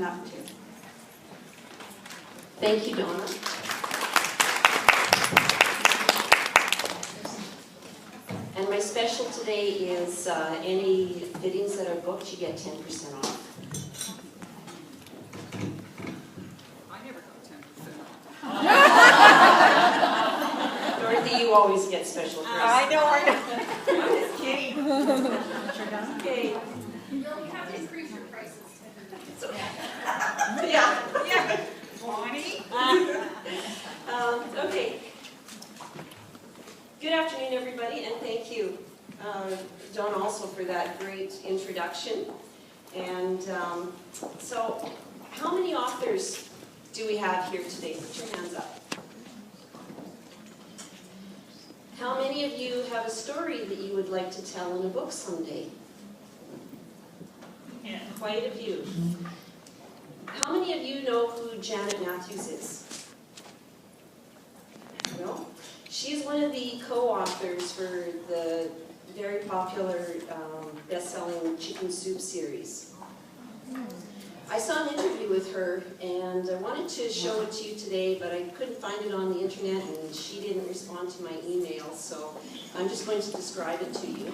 have to. Thank you, Donna. And my special today is any fittings that are booked, you get 10% off. I never got 10% off. Dorothy, you always get special price. I know. I'm just kidding. Okay. No, we have to increase your prices. Yeah. Bonnie? Okay. Good afternoon, everybody, and thank you, John, also for that great introduction. And so, how many authors do we have here today? Put your hands up. How many of you have a story that you would like to tell in a book someday? Yeah. Quite a few. How many of you know who Janet Matthews is? No? She's one of the co-authors for the very popular best-selling Chicken Soup series. I saw an interview with her, and I wanted to show it to you today, but I couldn't find it on the internet, and she didn't respond to my email, so I'm just going to describe it to you.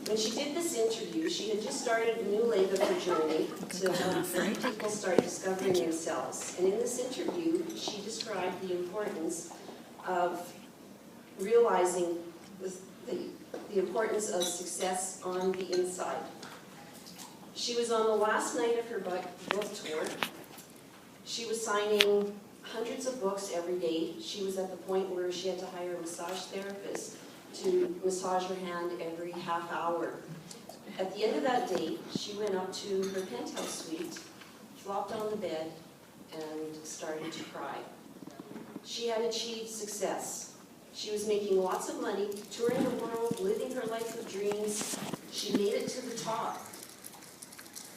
When she did this interview, she had just started a new leg of her journey to help people start discovering themselves. And in this interview, she described the importance of realizing the importance of success on the inside. She was on the last night of her book tour. She was signing hundreds of books every day. She was at the point where she had to hire a massage therapist to massage her hand every half hour. At the end of that day, she went up to her penthouse suite, flopped on the bed, and started to cry. She had achieved success. She was making lots of money, touring the world, living her life of dreams. She made it to the top,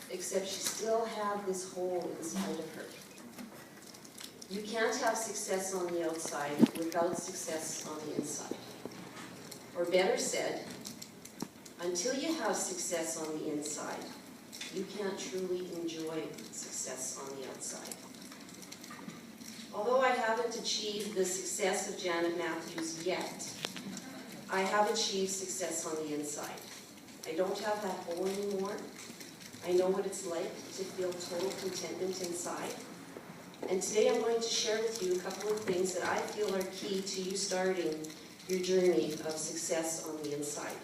except she still had this hole inside of her. You can't have success on the outside without success on the inside. Or better said, until you have success on the inside, you can't truly enjoy success on the outside. Although I haven't achieved the success of Janet Matthews yet, I have achieved success on the inside. I don't have that hole anymore. I know what it's like to feel total contentment inside. And today I'm going to share with you a couple of things that I feel are key to you starting your journey of success on the inside.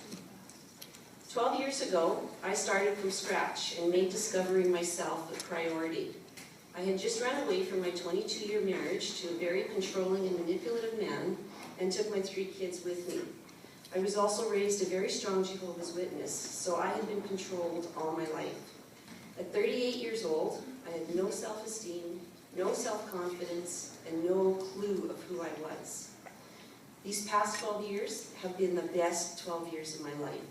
12 years ago, I started from scratch and made discovering myself a priority. I had just run away from my 22-year marriage to a very controlling and manipulative man and took my 3 kids with me. I was also raised a very strong Jehovah's Witness, so I had been controlled all my life. At 38 years old, I had no self-esteem, no self-confidence, and no clue of who I was. These past 12 years have been the best 12 years of my life.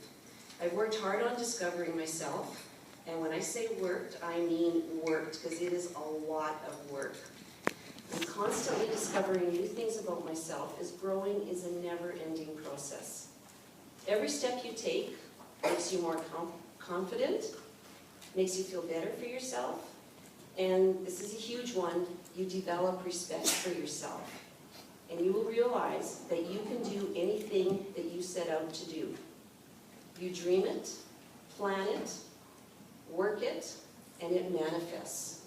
I've worked hard on discovering myself, and when I say worked, I mean worked, because it is a lot of work. I'm constantly discovering new things about myself, as growing is a never-ending process. Every step you take makes you more confident, makes you feel better for yourself, and this is a huge one, you develop respect for yourself. And you will realize that you can do anything that you set out to do. You dream it, plan it, work it, and it manifests.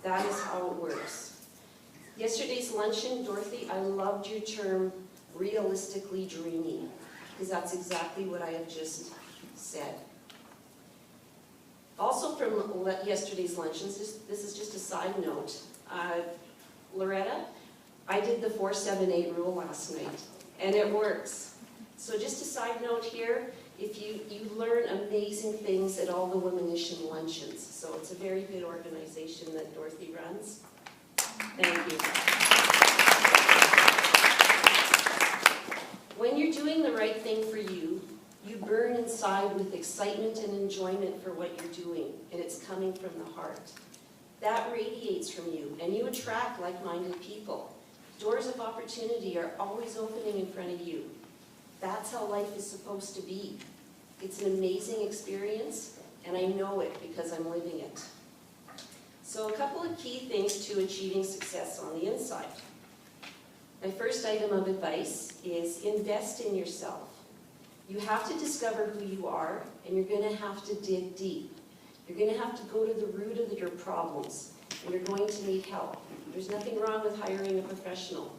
That is how it works. Yesterday's luncheon, Dorothy, I loved your term, realistically dreaming, because that's exactly what I have just said. Also from yesterday's luncheons, this is just a side note, Loretta, I did the 4-7-8 rule last night, and it works. So just a side note here, if you learn amazing things at all the Womenician luncheons. So it's a very good organization that Dorothy runs. Thank you. When you're doing the right thing for you, you burn inside with excitement and enjoyment for what you're doing, and it's coming from the heart. That radiates from you, and you attract like-minded people. Doors of opportunity are always opening in front of you. That's how life is supposed to be. It's an amazing experience, and I know it because I'm living it. So a couple of key things to achieving success on the inside. My first item of advice is invest in yourself. You have to discover who you are, and you're going to have to dig deep. You're going to have to go to the root of your problems, and you're going to need help. There's nothing wrong with hiring a professional.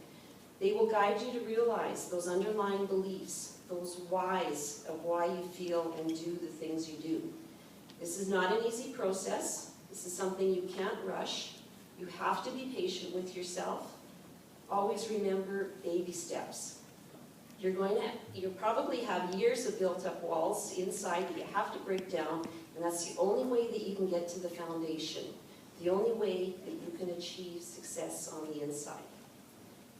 They will guide you to realize those underlying beliefs, those whys of why you feel and do the things you do. This is not an easy process. This is something you can't rush. You have to be patient with yourself. Always remember baby steps. You'll probably have years of built up walls inside that you have to break down, and that's the only way that you can get to the foundation, the only way that you can achieve success on the inside.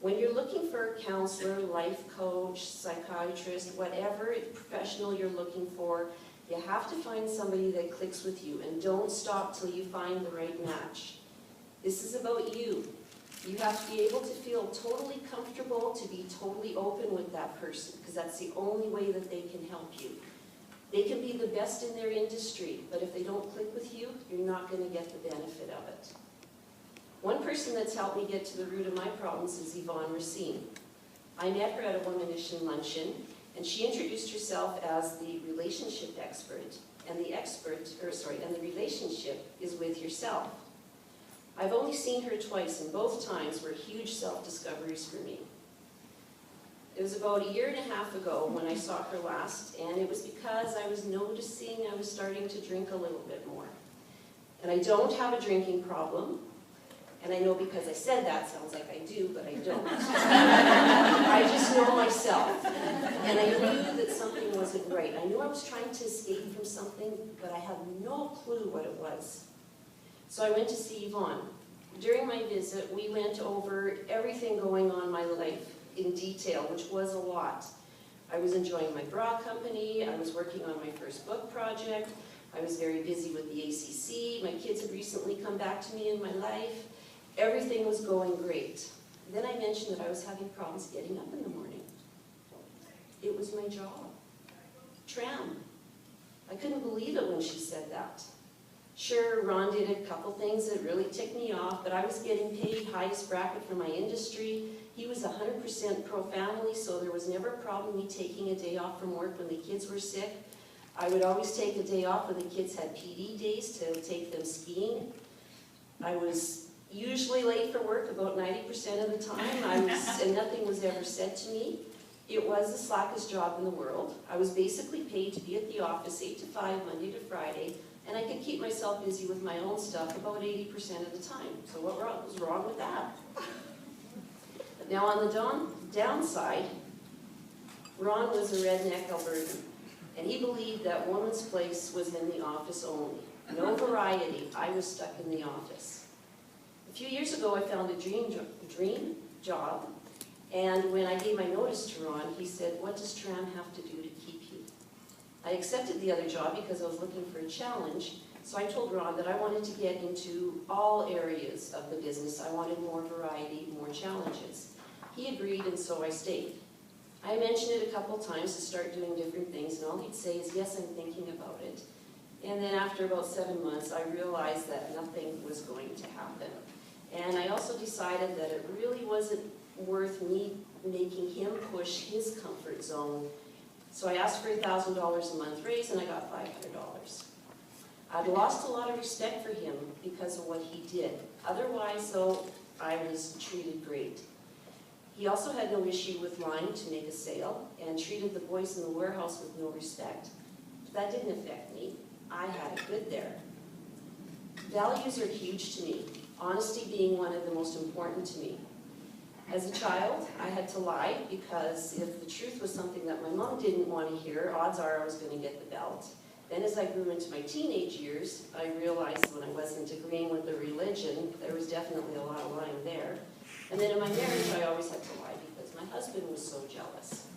When you're looking for a counselor, life coach, psychiatrist, whatever professional you're looking for, you have to find somebody that clicks with you, and don't stop till you find the right match. This is about you. You have to be able to feel totally comfortable, to be totally open with that person, because that's the only way that they can help you. They can be the best in their industry, but if they don't click with you, you're not going to get the benefit of it. One person that's helped me get to the root of my problems is Yvonne Racine. I met her at a Womanition luncheon, and she introduced herself as the relationship expert, and the relationship is with yourself. I've only seen her twice, and both times were huge self-discoveries for me. It was about 1.5 years ago when I saw her last, and it was because I was noticing I was starting to drink a little bit more. And I don't have a drinking problem, and I know because I said that, sounds like I do, but I don't. I just know myself, and I knew that something wasn't right. I knew I was trying to escape from something, but I had no clue what it was. So I went to see Yvonne. During my visit, we went over everything going on in my life in detail, which was a lot. I was enjoying my bra company, I was working on my first book project, I was very busy with the ACC, my kids had recently come back to me in my life. Everything was going great. Then I mentioned that I was having problems getting up in the morning. It was my job. Tram. I couldn't believe it when she said that. Sure, Ron did a couple things that really ticked me off, but I was getting paid highest bracket for my industry. He was 100% pro-family, so there was never a problem me taking a day off from work when the kids were sick. I would always take a day off when the kids had PD days to take them skiing. I was usually late for work about 90% of the time, and nothing was ever said to me. It was the slackest job in the world. I was basically paid to be at the office 8 to 5, Monday to Friday, and I could keep myself busy with my own stuff about 80% of the time. So what was wrong with that? But now on the downside, Ron was a redneck Albertan, and he believed that woman's place was in the office only. No variety. I was stuck in the office. A few years ago, I found a dream job, and when I gave my notice to Ron, he said, "What does Tram have to do to keep you?" I accepted the other job because I was looking for a challenge, so I told Ron that I wanted to get into all areas of the business. I wanted more variety, more challenges. He agreed, and so I stayed. I mentioned it a couple times to start doing different things, and all he'd say is, "Yes, I'm thinking about it." And then after about 7 months, I realized that nothing was going to happen. And I also decided that it really wasn't worth me making him push his comfort zone. So I asked for a $1,000 a month raise, and I got $500. I'd lost a lot of respect for him because of what he did. Otherwise, though, I was treated great. He also had no issue with lying to make a sale and treated the boys in the warehouse with no respect. But that didn't affect me. I had it good there. Values are huge to me, honesty being one of the most important to me. As a child, I had to lie because if the truth was something that my mom didn't want to hear, odds are I was going to get the belt. Then as I grew into my teenage years, I realized when I wasn't agreeing with the religion, there was definitely a lot of lying there. And then in my marriage, I always had to lie because my husband was so jealous.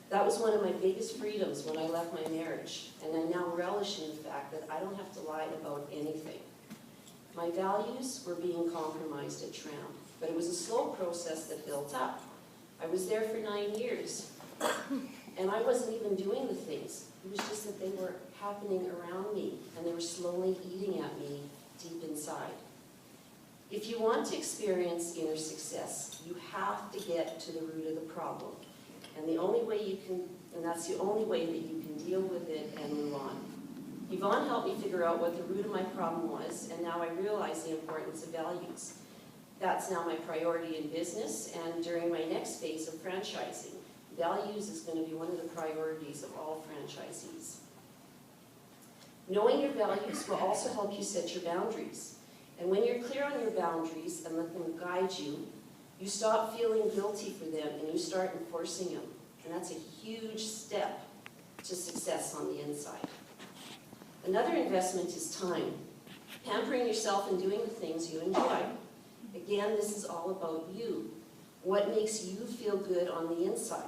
That was one of my biggest freedoms when I left my marriage, and I now relish in the fact that I don't have to lie about anything. My values were being compromised at Tram, but it was a slow process that built up. I was there for 9 years, and I wasn't even doing the things. It was just that they were happening around me, and they were slowly eating at me deep inside. If you want to experience inner success, you have to get to the root of the problem. And that's the only way that you can deal with it and move on. Yvonne helped me figure out what the root of my problem was, and now I realize the importance of values. That's now my priority in business, and during my next phase of franchising, values is going to be one of the priorities of all franchisees. Knowing your values will also help you set your boundaries. And when you're clear on your boundaries and let them guide you, you stop feeling guilty for them and you start enforcing them. And that's a huge step to success on the inside. Another investment is time. Pampering yourself and doing the things you enjoy. Again, this is all about you. What makes you feel good on the inside?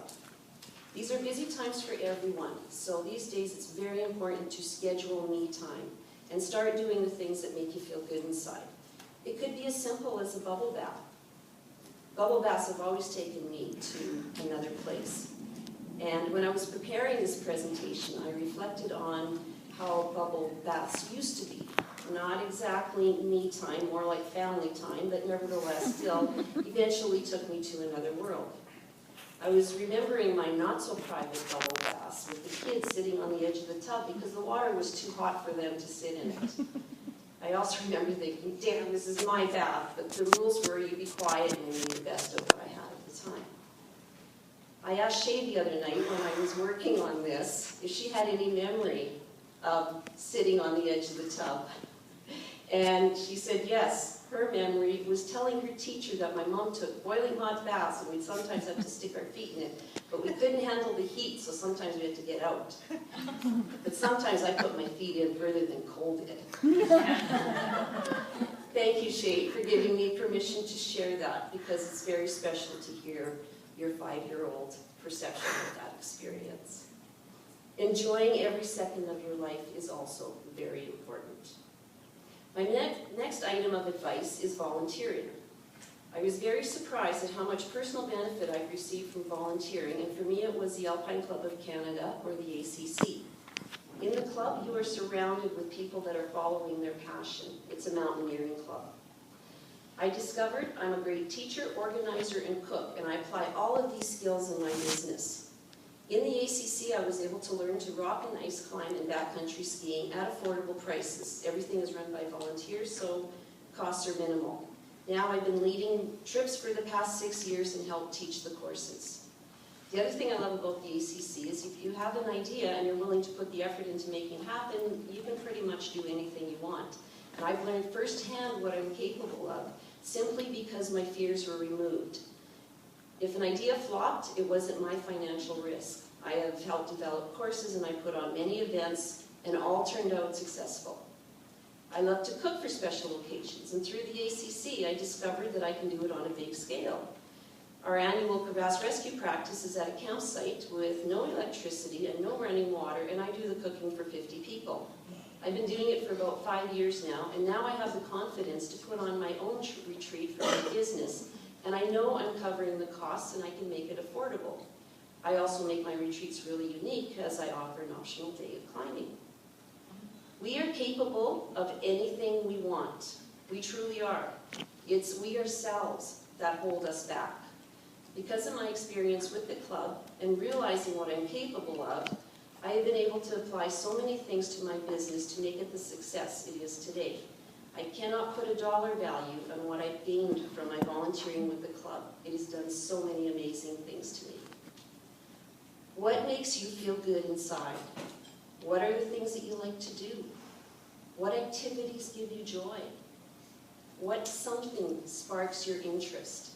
These are busy times for everyone, so these days it's very important to schedule me time and start doing the things that make you feel good inside. It could be as simple as a bubble bath. Bubble baths have always taken me to another place. And when I was preparing this presentation, I reflected on how bubble baths used to be. Not exactly me time, more like family time, but nevertheless still eventually took me to another world. I was remembering my not-so-private bubble baths with the kids sitting on the edge of the tub because the water was too hot for them to sit in it. I also remember thinking, damn, this is my bath, but the rules were you be quiet and make the best of what I had at the time. I asked Shay the other night when I was working on this if she had any memory of sitting on the edge of the tub. And she said yes. Her memory was telling her teacher that my mom took boiling hot baths and we'd sometimes have to stick our feet in it, but we couldn't handle the heat, so sometimes we had to get out. But sometimes I put my feet in further than cold did. Thank you, Shay, for giving me permission to share that, because it's very special to hear your 5-year-old perception of that experience. Enjoying every second of your life is also very important. My next item of advice is volunteering. I was very surprised at how much personal benefit I've received from volunteering, and for me it was the Alpine Club of Canada, or the ACC. In the club, you are surrounded with people that are following their passion. It's a mountaineering club. I discovered I'm a great teacher, organizer, and cook, and I apply all of these skills in my business. In the ACC, I was able to learn to rock and ice climb and backcountry skiing at affordable prices. Everything is run by volunteers, so costs are minimal. Now I've been leading trips for the past 6 years and help teach the courses. The other thing I love about the ACC is if you have an idea and you're willing to put the effort into making it happen, you can pretty much do anything you want. And I've learned firsthand what I'm capable of, simply because my fears were removed. If an idea flopped, it wasn't my financial risk. I have helped develop courses and I put on many events and all turned out successful. I love to cook for special occasions, and through the ACC I discovered that I can do it on a big scale. Our annual crevasse rescue practice is at a campsite with no electricity and no running water, and I do the cooking for 50 people. I've been doing it for about 5 years now, and now I have the confidence to put on my own retreat for my business. And I know I'm covering the costs and I can make it affordable. I also make my retreats really unique as I offer an optional day of climbing. We are capable of anything we want. We truly are. It's we ourselves that hold us back. Because of my experience with the club and realizing what I'm capable of, I have been able to apply so many things to my business to make it the success it is today. I cannot put a dollar value on what I've gained from my volunteering with the club. It has done so many amazing things to me. What makes you feel good inside? What are the things that you like to do? What activities give you joy? What something sparks your interest?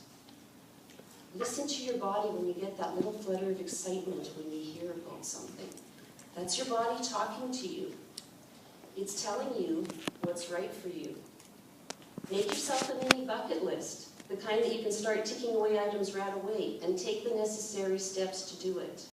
Listen to your body when you get that little flutter of excitement when you hear about something. That's your body talking to you. It's telling you what's right for you. Make yourself a mini bucket list, the kind that you can start ticking away items right away, and take the necessary steps to do it.